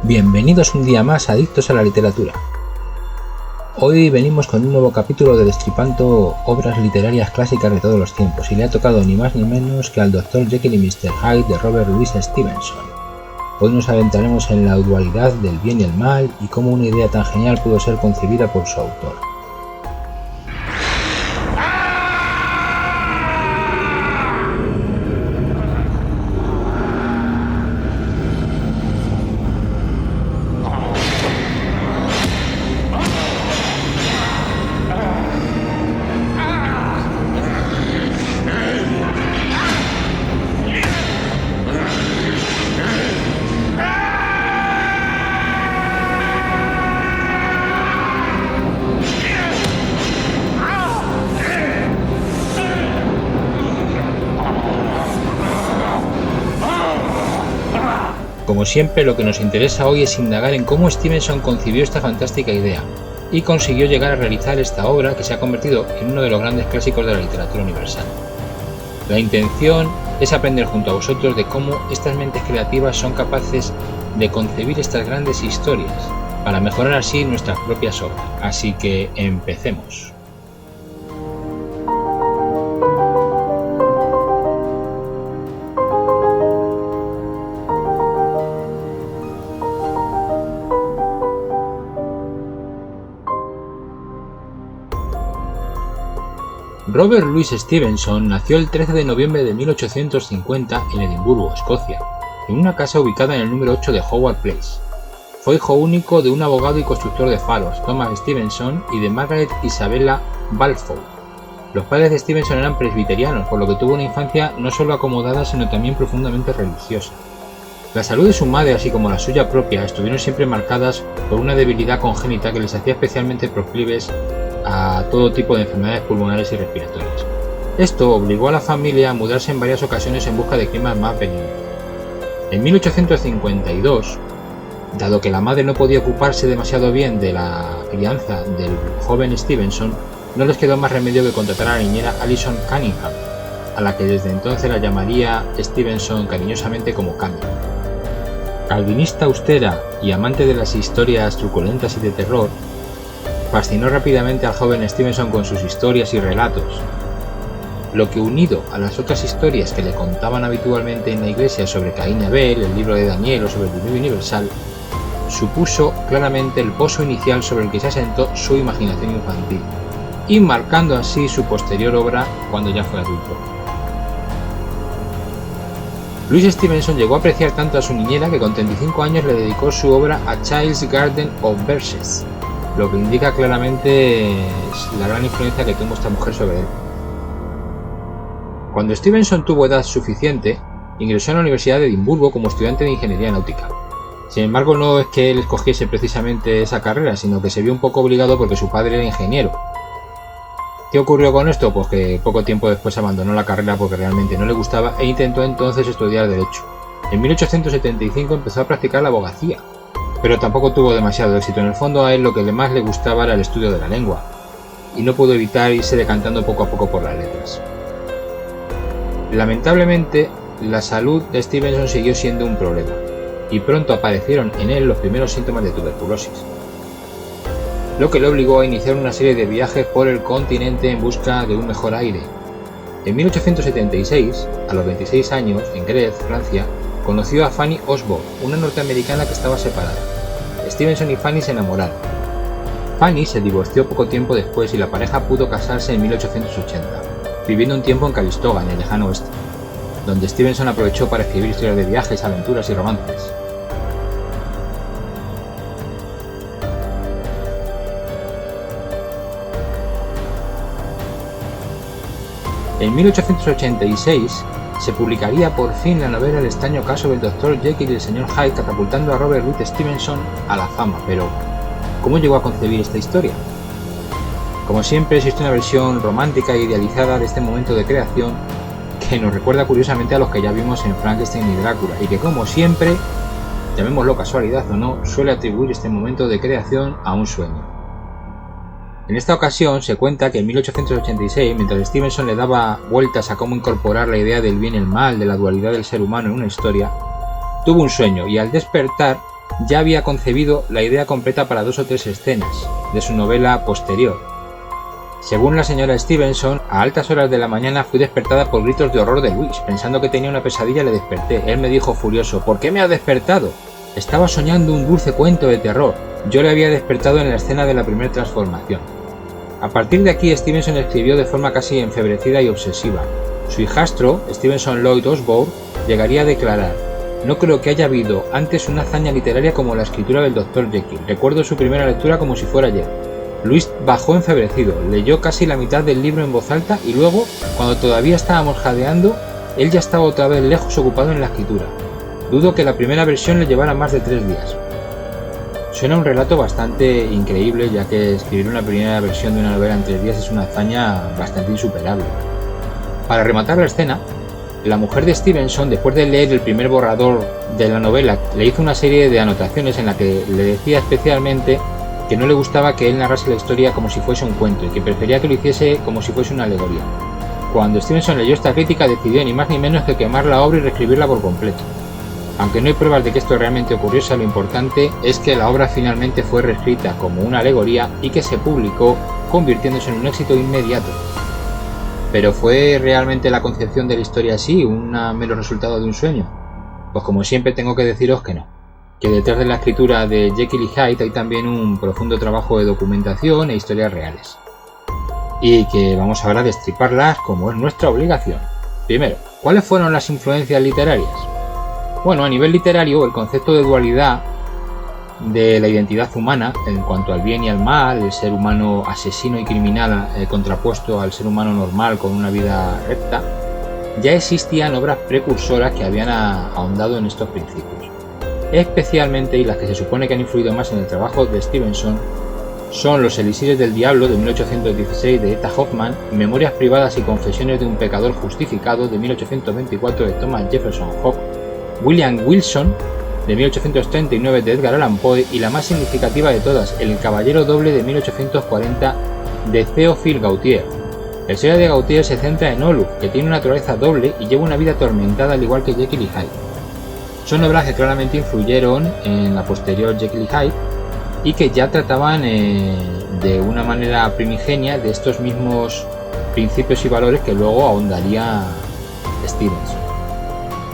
Bienvenidos un día más a Adictos a la Literatura. Hoy venimos con un nuevo capítulo de Destripando obras literarias clásicas de todos los tiempos, y le ha tocado ni más ni menos que al Dr. Jekyll y Mr. Hyde de Robert Louis Stevenson. Hoy nos adentraremos en la dualidad del bien y el mal y cómo una idea tan genial pudo ser concebida por su autor. Como siempre, lo que nos interesa hoy es indagar en cómo Stevenson concibió esta fantástica idea y consiguió llegar a realizar esta obra que se ha convertido en uno de los grandes clásicos de la literatura universal. La intención es aprender junto a vosotros de cómo estas mentes creativas son capaces de concebir estas grandes historias para mejorar así nuestras propias obras. Así que empecemos. Robert Louis Stevenson nació el 13 de noviembre de 1850 en Edimburgo, Escocia, en una casa ubicada en el número 8 de Howard Place. Fue hijo único de un abogado y constructor de faros, Thomas Stevenson, y de Margaret Isabella Balfour. Los padres de Stevenson eran presbiterianos, por lo que tuvo una infancia no solo acomodada, sino también profundamente religiosa. La salud de su madre, así como la suya propia, estuvieron siempre marcadas por una debilidad congénita que les hacía especialmente proclives a todo tipo de enfermedades pulmonares y respiratorias. Esto obligó a la familia a mudarse en varias ocasiones en busca de climas más benignos. En 1852, dado que la madre no podía ocuparse demasiado bien de la crianza del joven Stevenson, no les quedó más remedio que contratar a la niñera Alison Cunningham, a la que desde entonces la llamaría Stevenson cariñosamente como Cammy. Calvinista austera y amante de las historias truculentas y de terror, fascinó rápidamente al joven Stevenson con sus historias y relatos, lo que, unido a las otras historias que le contaban habitualmente en la iglesia sobre Caín y Abel, el libro de Daniel o sobre el diluvio universal, supuso claramente el pozo inicial sobre el que se asentó su imaginación infantil, y marcando así su posterior obra cuando ya fue adulto. Louis Stevenson llegó a apreciar tanto a su niñera que con 35 años le dedicó su obra A Child's Garden of Verses, lo que indica claramente la gran influencia que tuvo esta mujer sobre él. Cuando Stevenson tuvo edad suficiente, ingresó en la Universidad de Edimburgo como estudiante de ingeniería náutica. Sin embargo, no es que él escogiese precisamente esa carrera, sino que se vio un poco obligado porque su padre era ingeniero. ¿Qué ocurrió con esto? Pues que poco tiempo después abandonó la carrera porque realmente no le gustaba e intentó entonces estudiar Derecho. En 1875 empezó a practicar la abogacía, pero tampoco tuvo demasiado éxito. En el fondo, a él lo que más le gustaba era el estudio de la lengua, y no pudo evitar irse decantando poco a poco por las letras. Lamentablemente, la salud de Stevenson siguió siendo un problema, y pronto aparecieron en él los primeros síntomas de tuberculosis, lo que le obligó a iniciar una serie de viajes por el continente en busca de un mejor aire. En 1876, a los 26 años, en Grève, Francia, conoció a Fanny Osborne, una norteamericana que estaba separada. Stevenson y Fanny se enamoraron. Fanny se divorció poco tiempo después y la pareja pudo casarse en 1880, viviendo un tiempo en Calistoga, en el lejano oeste, donde Stevenson aprovechó para escribir historias de viajes, aventuras y romances. En 1886 se publicaría por fin la novela El extraño caso del Dr. Jekyll y el Sr. Hyde, catapultando a Robert Louis Stevenson a la fama. Pero, ¿cómo llegó a concebir esta historia? Como siempre, existe una versión romántica e idealizada de este momento de creación que nos recuerda curiosamente a los que ya vimos en Frankenstein y Drácula, y que, como siempre, llamémoslo casualidad o no, suele atribuir este momento de creación a un sueño. En esta ocasión se cuenta que en 1886, mientras Stevenson le daba vueltas a cómo incorporar la idea del bien y el mal, de la dualidad del ser humano en una historia, tuvo un sueño y al despertar ya había concebido la idea completa para 2 o 3 escenas de su novela posterior. Según la señora Stevenson, a altas horas de la mañana fui despertada por gritos de horror de Luis. Pensando que tenía una pesadilla le desperté. Él me dijo furioso: ¿por qué me has despertado? Estaba soñando un dulce cuento de terror. Yo le había despertado en la escena de la primera transformación. A partir de aquí, Stevenson escribió de forma casi enfebrecida y obsesiva. Su hijastro, Stevenson Lloyd Osborne, llegaría a declarar: no creo que haya habido antes una hazaña literaria como la escritura del Dr. Jekyll. Recuerdo su primera lectura como si fuera ayer. Luis bajó enfebrecido, leyó casi la mitad del libro en voz alta y luego, cuando todavía estábamos jadeando, él ya estaba otra vez lejos ocupado en la escritura. Dudo que la primera versión le llevara más de 3 días. Suena un relato bastante increíble, ya que escribir una primera versión de una novela en 3 días es una hazaña bastante insuperable. Para rematar la escena, la mujer de Stevenson, después de leer el primer borrador de la novela, le hizo una serie de anotaciones en la que le decía especialmente que no le gustaba que él narrase la historia como si fuese un cuento y que prefería que lo hiciese como si fuese una alegoría. Cuando Stevenson leyó esta crítica, decidió ni más ni menos que quemar la obra y reescribirla por completo. Aunque no hay pruebas de que esto realmente ocurriese, lo importante es que la obra finalmente fue reescrita como una alegoría y que se publicó, convirtiéndose en un éxito inmediato. ¿Pero fue realmente la concepción de la historia así, un mero resultado de un sueño? Pues como siempre tengo que deciros que no. Que detrás de la escritura de Jekyll y Hyde hay también un profundo trabajo de documentación e historias reales. Y que vamos ahora a destriparlas como es nuestra obligación. Primero, ¿cuáles fueron las influencias literarias? Bueno, a nivel literario, el concepto de dualidad de la identidad humana en cuanto al bien y al mal, el ser humano asesino y criminal contrapuesto al ser humano normal con una vida recta, ya existían obras precursoras que habían ahondado en estos principios. Especialmente, y las que se supone que han influido más en el trabajo de Stevenson, son Los Elixires del Diablo de 1816 de Eta Hoffman, Memorias privadas y confesiones de un pecador justificado de 1824 de Thomas Jefferson Hogg, William Wilson de 1839 de Edgar Allan Poe y la más significativa de todas, El Caballero Doble de 1840 de Théophile Gautier. La historia de Gautier se centra en Oluf, que tiene una naturaleza doble y lleva una vida atormentada al igual que Jekyll y Hyde. Son obras que claramente influyeron en la posterior Jekyll y Hyde y que ya trataban de una manera primigenia de estos mismos principios y valores que luego ahondaría Stevenson.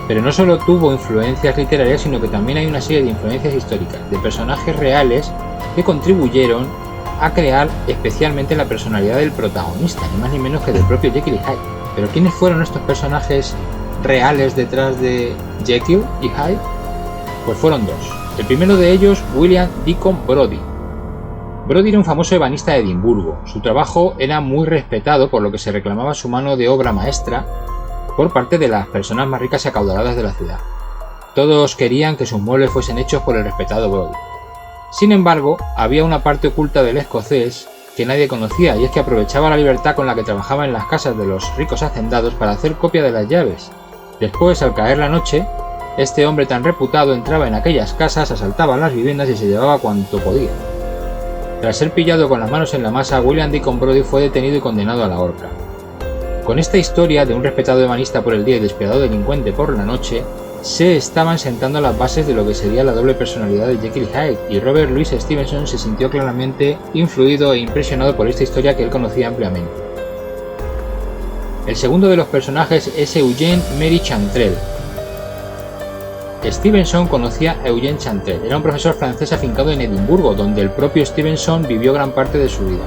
Pero no solo tuvo influencias literarias, sino que también hay una serie de influencias históricas, de personajes reales que contribuyeron a crear especialmente la personalidad del protagonista, ni más ni menos que del propio Jekyll y Hyde. Pero ¿quiénes fueron estos personajes reales detrás de Jekyll y Hyde? Pues fueron 2. El primero de ellos, William Deacon Brodie. Brodie era un famoso ebanista de Edimburgo. Su trabajo era muy respetado, por lo que se reclamaba su mano de obra maestra por parte de las personas más ricas y acaudaladas de la ciudad. Todos querían que sus muebles fuesen hechos por el respetado Brodie. Sin embargo, había una parte oculta del escocés que nadie conocía, y es que aprovechaba la libertad con la que trabajaba en las casas de los ricos hacendados para hacer copia de las llaves. Después, al caer la noche, este hombre tan reputado entraba en aquellas casas, asaltaba las viviendas y se llevaba cuanto podía. Tras ser pillado con las manos en la masa, William Deacon Brodie fue detenido y condenado a la horca. Con esta historia de un respetado ebanista por el día y despiadado delincuente por la noche, se estaban sentando las bases de lo que sería la doble personalidad de Jekyll y Hyde, y Robert Louis Stevenson se sintió claramente influido e impresionado por esta historia que él conocía ampliamente. El segundo de los personajes es Eugène Méry Chantrel. Stevenson conocía a Eugène Chantrel, era un profesor francés afincado en Edimburgo, donde el propio Stevenson vivió gran parte de su vida.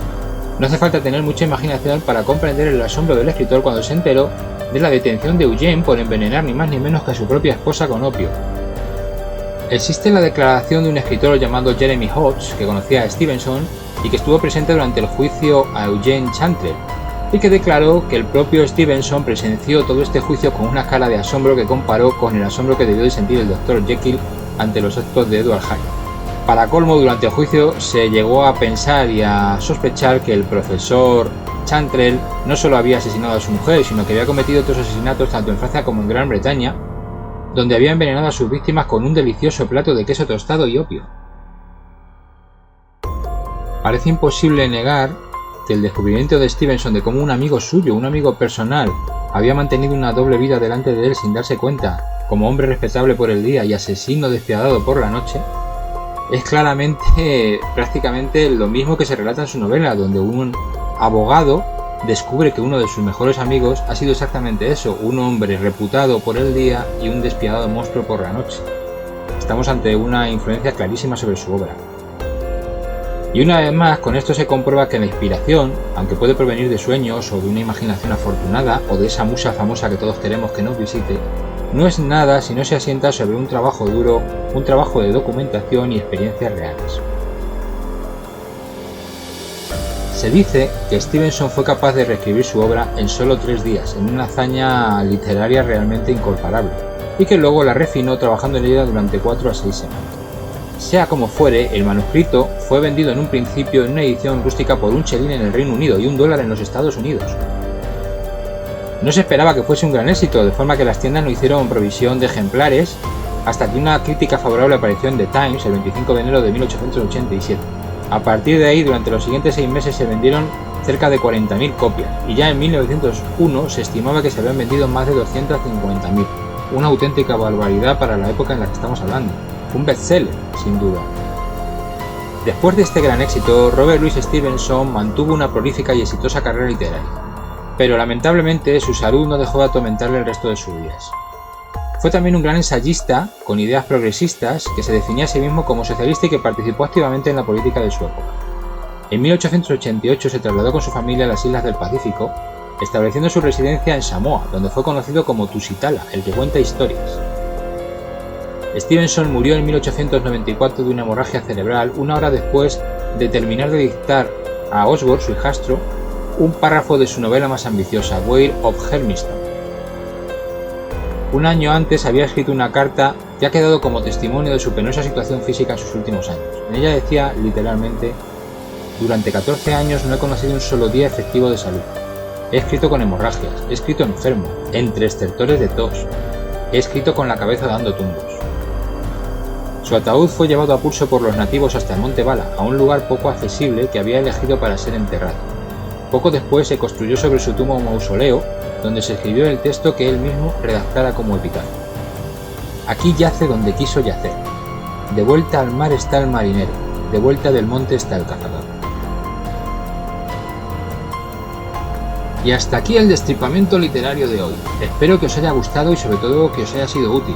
No hace falta tener mucha imaginación para comprender el asombro del escritor cuando se enteró de la detención de Eugène por envenenar ni más ni menos que a su propia esposa con opio. Existe la declaración de un escritor llamado Jeremy Hodges, que conocía a Stevenson y que estuvo presente durante el juicio a Eugène Chantrel, y que declaró que el propio Stevenson presenció todo este juicio con una cara de asombro que comparó con el asombro que debió de sentir el Dr. Jekyll ante los actos de Edward Hyde. Para colmo, durante el juicio se llegó a pensar y a sospechar que el profesor Chantrel no solo había asesinado a su mujer, sino que había cometido otros asesinatos tanto en Francia como en Gran Bretaña, donde había envenenado a sus víctimas con un delicioso plato de queso tostado y opio. Parece imposible negar que el descubrimiento de Stevenson de cómo un amigo suyo, un amigo personal, había mantenido una doble vida delante de él sin darse cuenta, como hombre respetable por el día y asesino despiadado por la noche, es claramente prácticamente lo mismo que se relata en su novela, donde un abogado descubre que uno de sus mejores amigos ha sido exactamente eso, un hombre reputado por el día y un despiadado monstruo por la noche. Estamos ante una influencia clarísima sobre su obra. Y una vez más, con esto se comprueba que la inspiración, aunque puede provenir de sueños o de una imaginación afortunada o de esa musa famosa que todos queremos que nos visite, no es nada si no se asienta sobre un trabajo duro, un trabajo de documentación y experiencias reales. Se dice que Stevenson fue capaz de reescribir su obra en solo 3 días, en una hazaña literaria realmente incomparable, y que luego la refinó trabajando en ella durante 4 a 6 semanas. Sea como fuere, el manuscrito fue vendido en un principio en una edición rústica por un chelín en el Reino Unido y $1 en los Estados Unidos. No se esperaba que fuese un gran éxito, de forma que las tiendas no hicieron provisión de ejemplares, hasta que una crítica favorable apareció en The Times el 25 de enero de 1887. A partir de ahí, durante los siguientes 6 meses se vendieron cerca de 40.000 copias, y ya en 1901 se estimaba que se habían vendido más de 250.000, una auténtica barbaridad para la época en la que estamos hablando. Un bestseller, sin duda. Después de este gran éxito, Robert Louis Stevenson mantuvo una prolífica y exitosa carrera literaria, pero lamentablemente su salud no dejó de atormentarle el resto de sus días. Fue también un gran ensayista, con ideas progresistas, que se definía a sí mismo como socialista y que participó activamente en la política de su época. En 1888 se trasladó con su familia a las islas del Pacífico, estableciendo su residencia en Samoa, donde fue conocido como Tusitala, el que cuenta historias. Stevenson murió en 1894 de una hemorragia cerebral, una hora después de terminar de dictar a Osborne, su hijastro, un párrafo de su novela más ambiciosa, Weir of Hermiston. Un año antes había escrito una carta que ha quedado como testimonio de su penosa situación física en sus últimos años. En ella decía, literalmente, durante 14 años no he conocido un solo día efectivo de salud. He escrito con hemorragias, he escrito enfermo, entre estertores de tos, he escrito con la cabeza dando tumbos. Su ataúd fue llevado a pulso por los nativos hasta el Monte Bala, a un lugar poco accesible que había elegido para ser enterrado. Poco después se construyó sobre su tumba un mausoleo, donde se escribió el texto que él mismo redactara como epitafio. Aquí yace donde quiso yacer. De vuelta al mar está el marinero, de vuelta del monte está el cazador. Y hasta aquí el destripamiento literario de hoy. Espero que os haya gustado y sobre todo que os haya sido útil,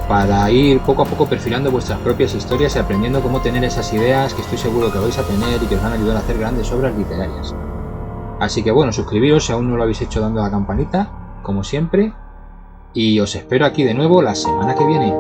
para ir poco a poco perfilando vuestras propias historias y aprendiendo cómo tener esas ideas que estoy seguro que vais a tener y que os van a ayudar a hacer grandes obras literarias. Así que bueno, suscribiros si aún no lo habéis hecho dando a la campanita, como siempre, y os espero aquí de nuevo la semana que viene.